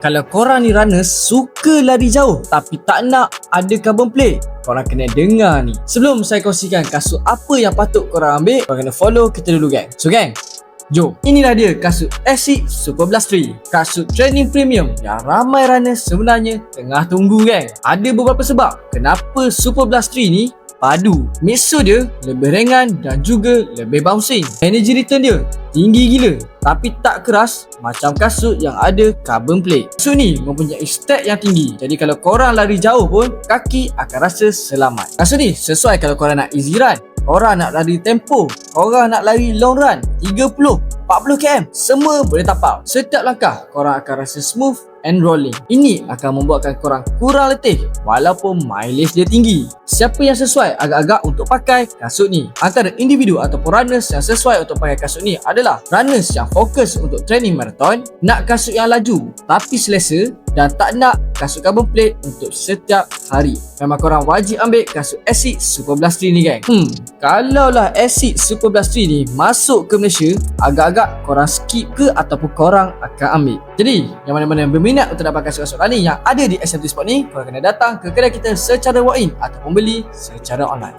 Kalau korang ni runners suka lari jauh tapi tak nak ada carbon plate, korang kena dengar ni. Sebelum saya kongsikan kasut apa yang patut korang ambil, korang kena follow kita dulu gang. So gang, jom. Inilah dia kasut Asics Super Blast 3. Kasut training premium yang ramai runners sebenarnya tengah tunggu gang. Ada beberapa sebab kenapa Super Blast 3 ni padu. Midsole dia lebih ringan dan juga lebih bouncing. Energy return dia tinggi gila tapi tak keras macam kasut yang ada carbon plate. Kasut ni mempunyai stack yang tinggi, jadi kalau korang lari jauh pun kaki akan rasa selamat. Kasut ni sesuai kalau korang nak easy run, korang nak lari tempo, korang nak lari long run 30-40km, semua boleh tapau. Setiap langkah korang akan rasa smooth and rolling. Ini akan membuatkan korang kurang letih walaupun mileage dia tinggi. Siapa yang sesuai agak-agak untuk pakai kasut ni? Antara individu ataupun runners yang sesuai untuk pakai kasut ni adalah runners yang fokus untuk training marathon, nak kasut yang laju tapi selesa, dan tak nak kasut carbon plate untuk setiap hari. Memang korang wajib ambil kasut Asics Super Blast 3 ni gang. Kalaulah Asics Super Blast 3 ni masuk ke Malaysia, agak-agak korang skip ke ataupun korang akan ambil? Jadi yang mana-mana yang berminat untuk dapatkan kasut-kasut running yang ada di SMT Sport ni, korang kena datang ke kedai kita secara walk-in ataupun beli secara online.